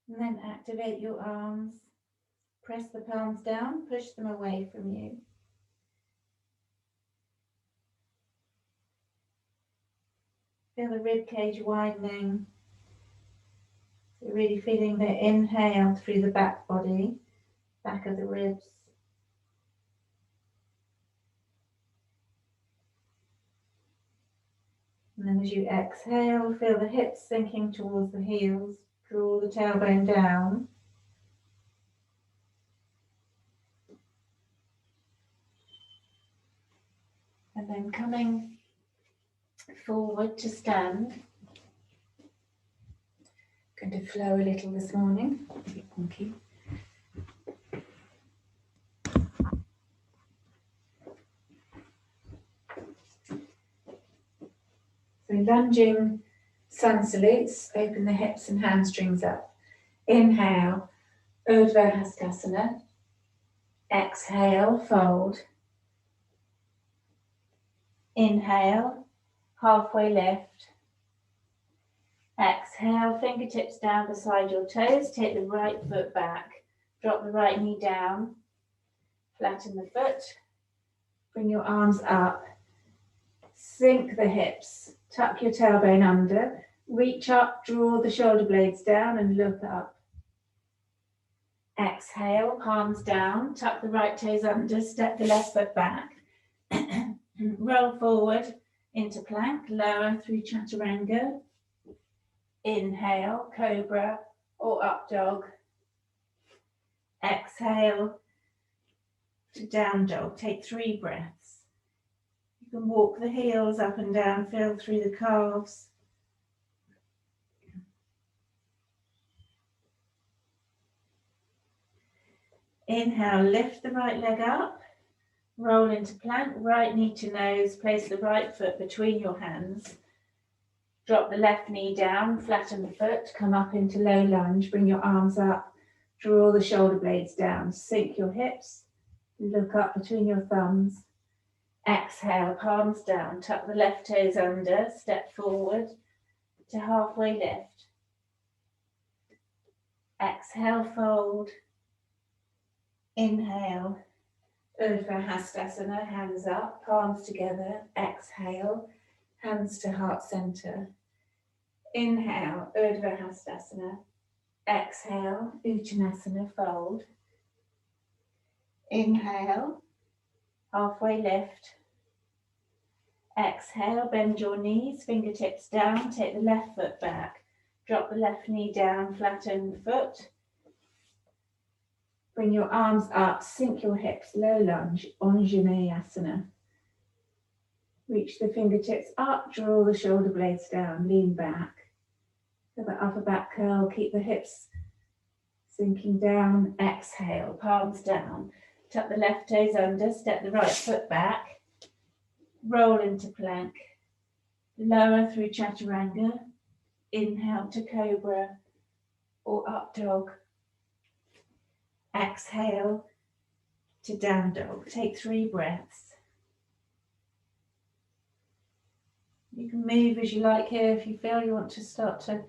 And then activate your arms. Press the palms down, push them away from you. Feel the rib cage widening. So really feeling the inhale through the back body, back of the ribs. And then as you exhale, feel the hips sinking towards the heels. Draw the tailbone down. And then coming forward to stand. Going to flow a little this morning. Thank you. So lunging sun salutes, open the hips and hamstrings up. Inhale, Urdhva Hastasana. Exhale, fold. Inhale, halfway lift. Exhale, fingertips down beside your toes. Take the right foot back. Drop the right knee down. Flatten the foot. Bring your arms up. Sink the hips. Tuck your tailbone under. Reach up, draw the shoulder blades down and look up. Exhale, palms down. Tuck the right toes under. Step the left foot back. Roll forward into plank. Lower through chaturanga. Inhale, cobra or up dog. Exhale to down dog. Take 3 breaths. You can walk the heels up and down, feel through the calves. Inhale, lift the right leg up. Roll into plank, right knee to nose. Place the right foot between your hands. Drop the left knee down, flatten the foot, come up into low lunge, bring your arms up, draw the shoulder blades down, sink your hips, look up between your thumbs. Exhale, palms down, tuck the left toes under, step forward to halfway lift. Exhale, fold. Inhale, Urdhva Hastasana, hands up, palms together. Exhale, hands to heart center. Inhale, Urdhva Hastasana. Exhale, Uttanasana, fold. Inhale, halfway lift. Exhale, bend your knees, fingertips down, take the left foot back. Drop the left knee down, flatten the foot. Bring your arms up, sink your hips, low lunge, Anjaneyasana. Reach the fingertips up, draw the shoulder blades down, lean back. Feel the upper back curl, keep the hips sinking down. Exhale, palms down. Tuck the left toes under, step the right foot back. Roll into plank. Lower through chaturanga. Inhale to cobra or up dog. Exhale to down dog. Take 3 breaths. You can move as you like here if you feel you want to start to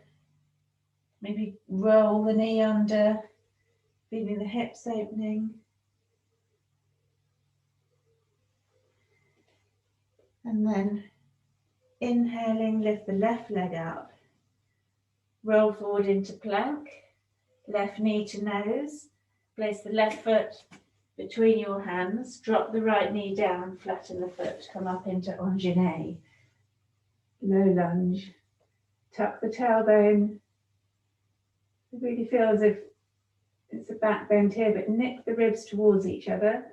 maybe roll the knee under, feeling the hips opening. And then inhaling, lift the left leg up. Roll forward into plank. Left knee to nose. Place the left foot between your hands. Drop the right knee down, flatten the foot. Come up into Anjaneyasana. Low lunge. Tuck the tailbone. You really feel as if it's a back bend here, but nip the ribs towards each other.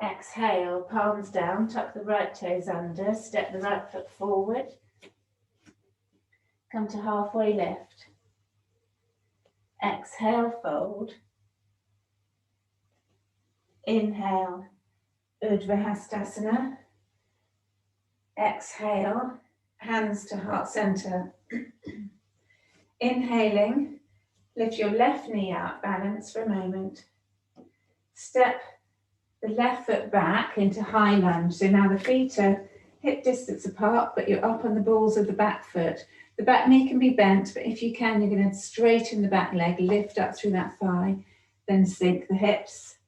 Exhale, palms down, tuck the right toes under, step the right foot forward. Come to halfway lift. Exhale, fold. Inhale, Urdhva Hastasana. Exhale, hands to heart center. Inhaling, lift your left knee up, balance for a moment. Step the left foot back into high lunge. So now the feet are hip distance apart, but you're up on the balls of the back foot. The back knee can be bent, but if you can, you're going to straighten the back leg, lift up through that thigh, then sink the hips.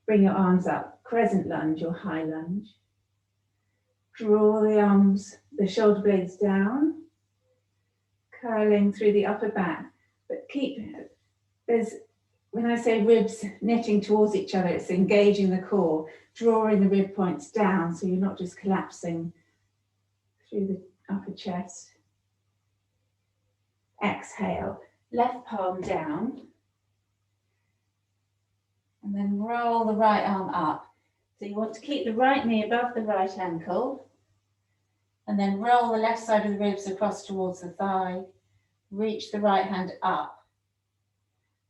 Bring your arms up, crescent lunge or high lunge. Draw the arms, the shoulder blades down, curling through the upper back. But when I say ribs knitting towards each other, it's engaging the core, drawing the rib points down so you're not just collapsing through the upper chest. Exhale, left palm down. And then roll the right arm up. So you want to keep the right knee above the right ankle. And then roll the left side of the ribs across towards the thigh. Reach the right hand up.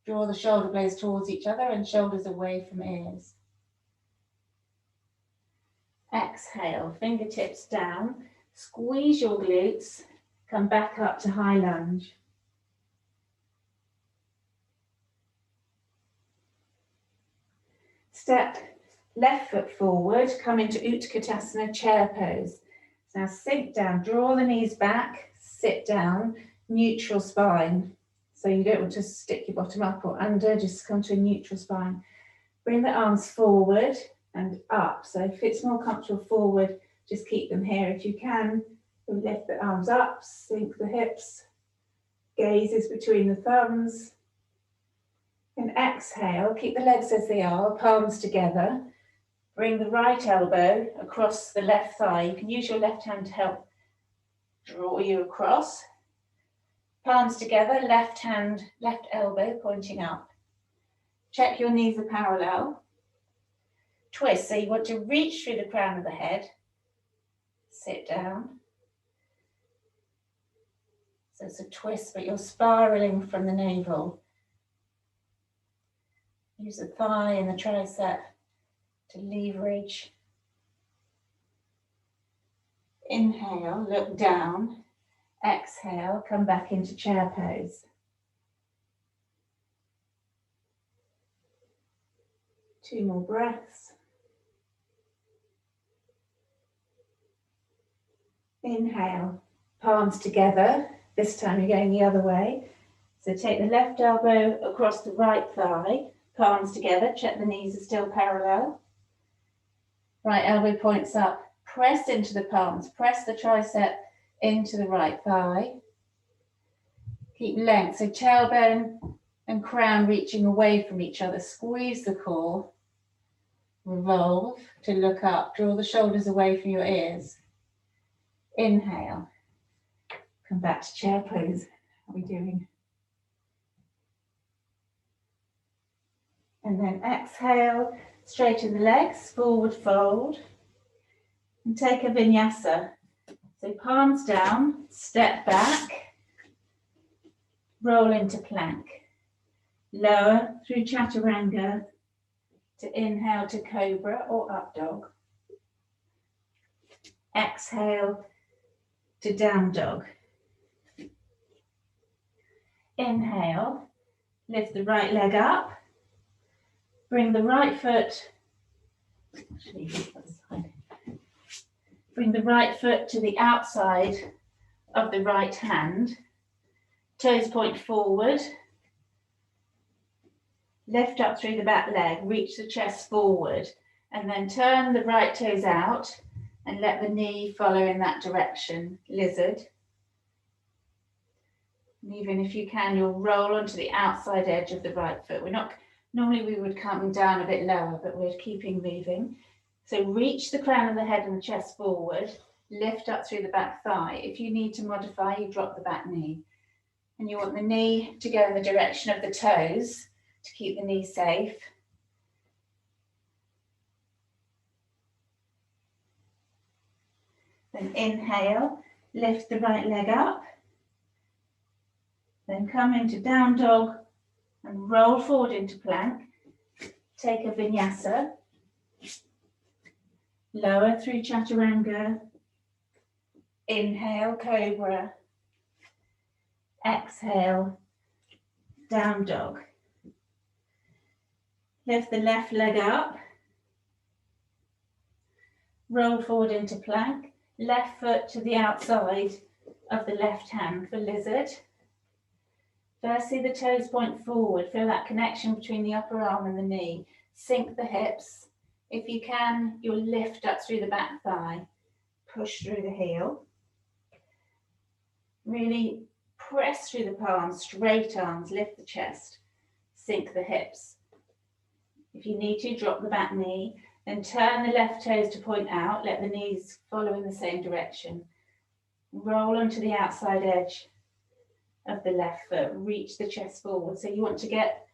Draw the shoulder blades towards each other and shoulders away from ears. Exhale, fingertips down. Squeeze your glutes. Come back up to high lunge. Step left foot forward, come into Utkatasana chair pose. Now sink down, draw the knees back, sit down, neutral spine. So you don't want to stick your bottom up or under, just come to a neutral spine. Bring the arms forward and up. So if it's more comfortable forward, just keep them here. If you can, lift the arms up, sink the hips, gazes between the thumbs. And exhale, keep the legs as they are, palms together. Bring the right elbow across the left thigh. You can use your left hand to help draw you across. Palms together, left hand, left elbow pointing up. Check your knees are parallel. Twist, so you want to reach through the crown of the head. Sit down. So it's a twist, but you're spiraling from the navel. Use the thigh and the tricep to leverage. Inhale, look down. Exhale, come back into chair pose. Two more breaths. Inhale, palms together. This time you're going the other way. So take the left elbow across the right thigh. Palms together, check the knees are still parallel. Right elbow points up, press into the palms, press the tricep into the right thigh. Keep length, so tailbone and crown reaching away from each other. Squeeze the core, revolve to look up, draw the shoulders away from your ears. Inhale, come back to chair pose. How are we doing? And then exhale, straighten the legs, forward fold, and take a vinyasa. So palms down, step back, roll into plank. Lower through chaturanga to inhale to cobra or up dog. Exhale to down dog. Inhale, lift the right leg up. Bring the right foot, bring the right foot to the outside of the right hand. Toes point forward. Lift up through the back leg, reach the chest forward, and then turn the right toes out and let the knee follow in that direction, lizard. And even if you can, you'll roll onto the outside edge of the right foot. Normally we would come down a bit lower, but we're keeping moving. So reach the crown of the head and the chest forward, lift up through the back thigh. If you need to modify, you drop the back knee. And you want the knee to go in the direction of the toes to keep the knee safe. Then inhale, lift the right leg up. Then come into down dog and roll forward into plank. Take a vinyasa. Lower through chaturanga. Inhale, cobra. Exhale, down dog. Lift the left leg up. Roll forward into plank. Left foot to the outside of the left hand for lizard. Firstly, the toes point forward. Feel that connection between the upper arm and the knee. Sink the hips. If you can, you'll lift up through the back thigh. Push through the heel. Really press through the palms, straight arms, lift the chest. Sink the hips. If you need to, drop the back knee. Then turn the left toes to point out. Let the knees follow in the same direction. Roll onto the outside edge of the left foot. Reach the chest forward. So you want to get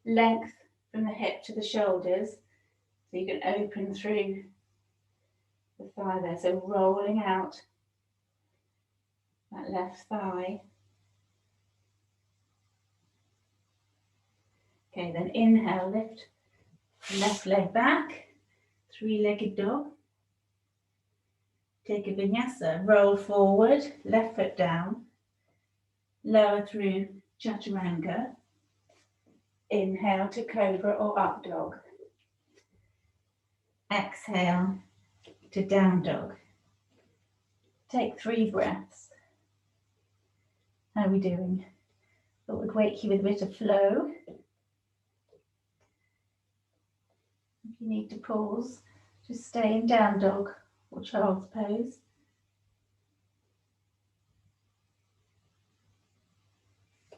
length from the hip to the shoulders. So you can open through the thigh there. So rolling out that left thigh. Okay, then inhale, lift left leg back. Three-legged dog. Take a vinyasa, roll forward, left foot down. Lower through chaturanga. Inhale to cobra or up dog. Exhale to down dog. Take 3 breaths. How are we doing? Thought we'd wake you with a bit of flow. If you need to pause, just stay in down dog or child's pose.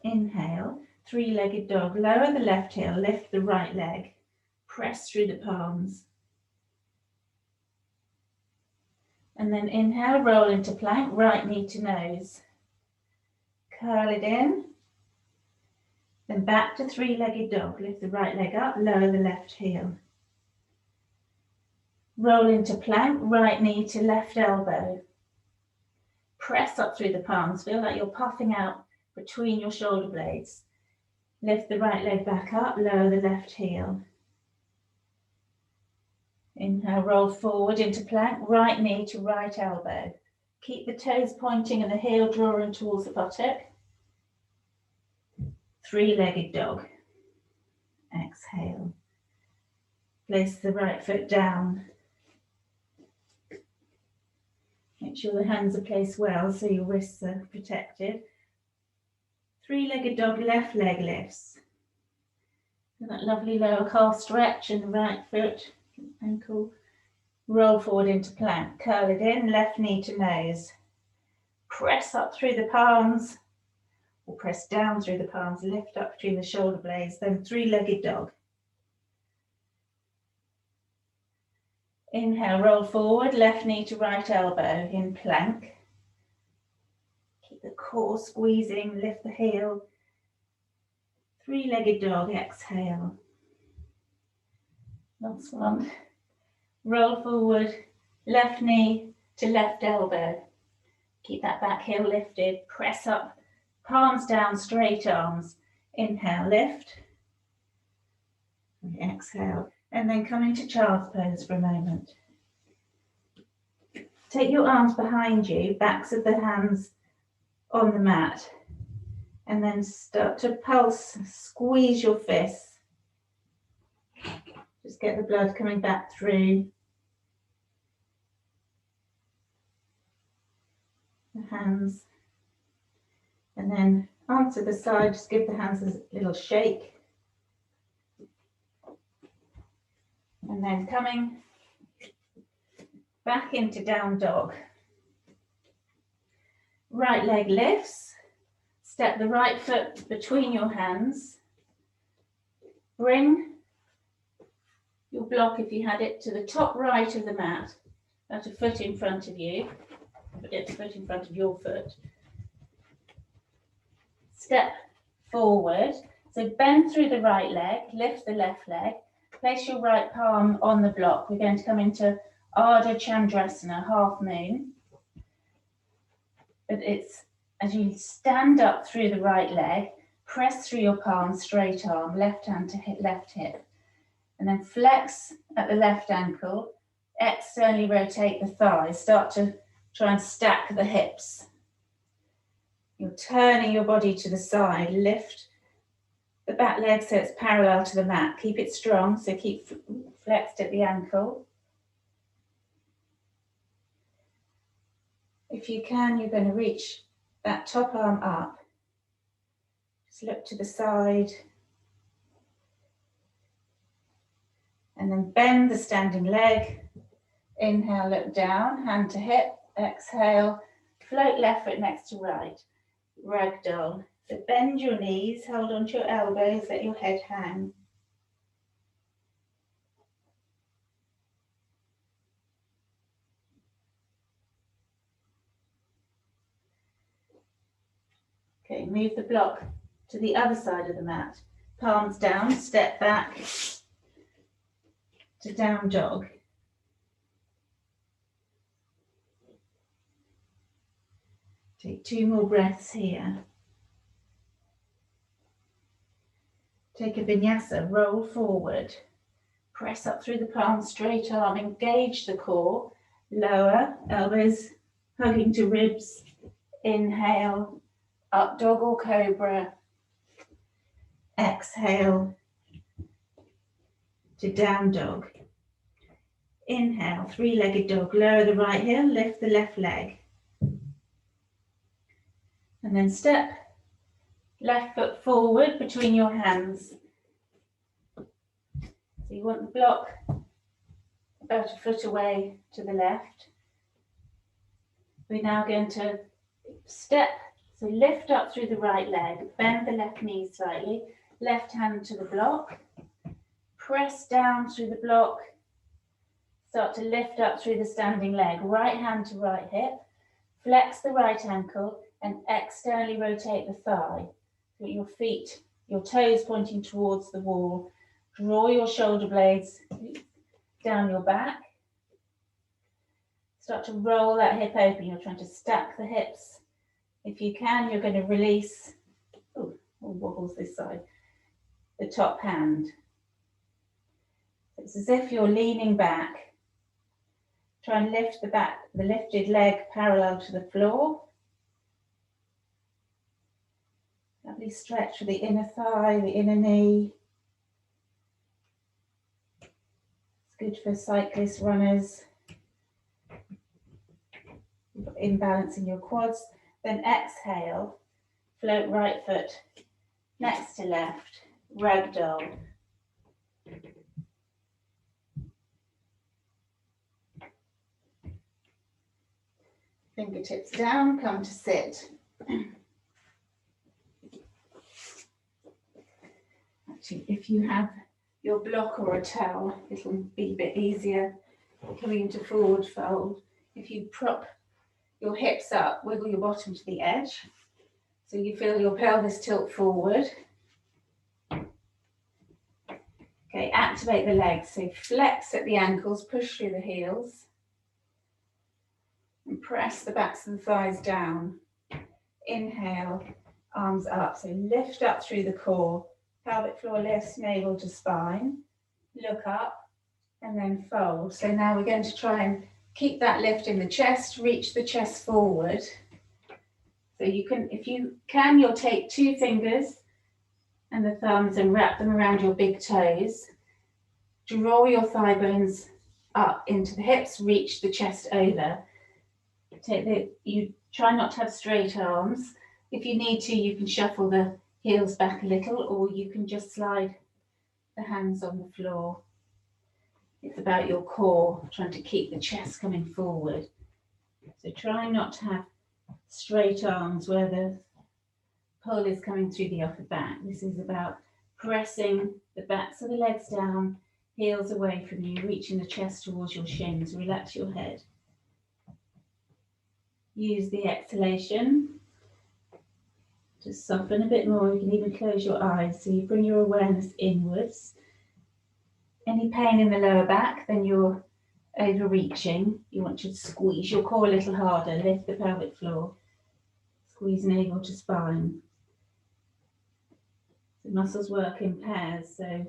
Inhale, 3-legged dog. Lower the left heel, lift the right leg. Press through the palms. And then inhale, roll into plank, right knee to nose. Curl it in. Then back to 3-legged dog. Lift the right leg up, lower the left heel. Roll into plank, right knee to left elbow. Press up through the palms. Feel like you're puffing out between your shoulder blades. Lift the right leg back up, lower the left heel. Inhale, roll forward into plank, right knee to right elbow. Keep the toes pointing and the heel drawing towards the buttock. 3-legged dog. Exhale. Place the right foot down. Make sure the hands are placed well so your wrists are protected. 3-legged dog, left leg lifts. And that lovely lower calf stretch in the right foot, ankle. Roll forward into plank, curl it in, left knee to nose. Press up through the palms, or press down through the palms, lift up between the shoulder blades, then 3-legged dog. Inhale, roll forward, left knee to right elbow in plank. Keep the core squeezing, lift the heel. 3-legged dog, exhale. Last one. Roll forward, left knee to left elbow. Keep that back heel lifted, press up, palms down, straight arms. Inhale, lift. And exhale. And then come into child's pose for a moment. Take your arms behind you, backs of the hands on the mat. And then start to pulse, squeeze your fists. Just get the blood coming back through the hands. And then onto the side, just give the hands a little shake. And then coming back into down dog. Right leg lifts. Step the right foot between your hands. Bring your block, if you had it, to the top right of the mat. About a foot in front of you. But it's a foot in front of your foot. Step forward. So bend through the right leg, lift the left leg. Place your right palm on the block. We're going to come into Ardha Chandrasana, half moon. But it's as you stand up through the right leg, press through your palm, straight arm, left hand to hit left hip. And then flex at the left ankle, externally rotate the thighs. Start to try and stack the hips. You're turning your body to the side, lift the back leg so it's parallel to the mat. Keep it strong, so keep flexed at the ankle. If you can, you're going to reach that top arm up. Just look to the side. And then bend the standing leg. Inhale, look down, hand to hip. Exhale, float left foot next to right. Ragdoll. So bend your knees, hold onto your elbows, let your head hang. Okay, move the block to the other side of the mat. Palms down, step back to down dog. Take 2 more breaths here. Take a vinyasa, roll forward. Press up through the palms, straight arm, engage the core. Lower, elbows hugging to ribs. Inhale, up dog or cobra. Exhale to down dog. Inhale, 3-legged dog. Lower the right heel, lift the left leg. And then step left foot forward between your hands. So you want the block about a foot away to the left. We're now going to step, so lift up through the right leg, bend the left knee slightly, left hand to the block, press down through the block, start to lift up through the standing leg, right hand to right hip, flex the right ankle and externally rotate the thigh. So your feet, your toes pointing towards the wall. Draw your shoulder blades down your back. Start to roll that hip open. You're trying to stack the hips. If you can, you're going to release, wobbles this side, the top hand. It's as if you're leaning back. Try and lift the lifted leg parallel to the floor. Lovely stretch for the inner thigh, the inner knee. It's good for cyclists, runners. You've got imbalance in your quads. Then exhale, float right foot next to left, ragdoll. Fingertips down, come to sit. Actually, if you have your block or a towel, it'll be a bit easier coming into forward fold. If you prop your hips up, wiggle your bottom to the edge, so you feel your pelvis tilt forward. Okay, activate the legs, so flex at the ankles, push through the heels, and press the backs of the thighs down. Inhale, arms up, so lift up through the core, pelvic floor lifts, navel to spine, look up, and then fold. So now we're going to try and keep that lift in the chest, reach the chest forward. So you can, if you can, you'll take 2 fingers and the thumbs and wrap them around your big toes. Draw your thigh bones up into the hips, reach the chest over. You try not to have straight arms. If you need to, you can shuffle the heels back a little, or you can just slide the hands on the floor. It's about your core, trying to keep the chest coming forward. So try not to have straight arms where the pull is coming through the upper back. This is about pressing the backs of the legs down, heels away from you, reaching the chest towards your shins. Relax your head. Use the exhalation to soften a bit more. You can even close your eyes, so you bring your awareness inwards. Any pain in the lower back, then you're overreaching. You want to squeeze your core a little harder, lift the pelvic floor, squeeze navel to spine. The muscles work in pairs, so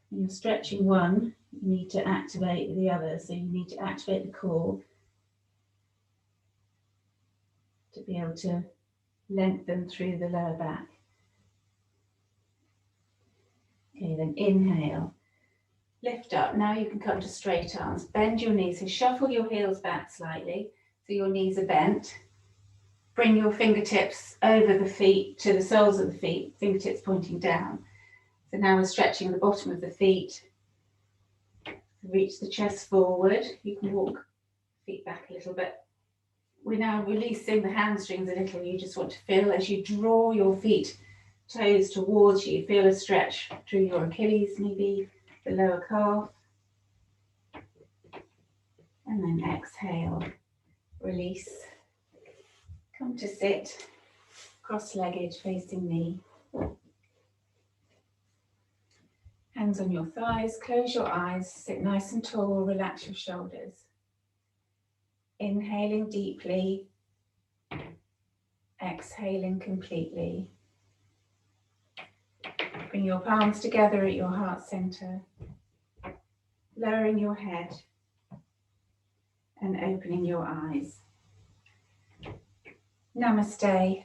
when you're stretching one, you need to activate the other. So you need to activate the core to be able to lengthen through the lower back. Okay, then inhale. Lift up. Now you can come to straight arms. Bend your knees. So shuffle your heels back slightly. So your knees are bent. Bring your fingertips over the feet to the soles of the feet, fingertips pointing down. So now we're stretching the bottom of the feet. Reach the chest forward. You can walk feet back a little bit. We're now releasing the hamstrings a little. You just want to feel as you draw your feet, toes towards you, feel a stretch through your Achilles, maybe the lower calf. And then exhale, release. Come to sit, cross-legged, facing me. Hands on your thighs, close your eyes, sit nice and tall, relax your shoulders. Inhaling deeply, exhaling completely. Bring your palms together at your heart center, lowering your head and opening your eyes. Namaste.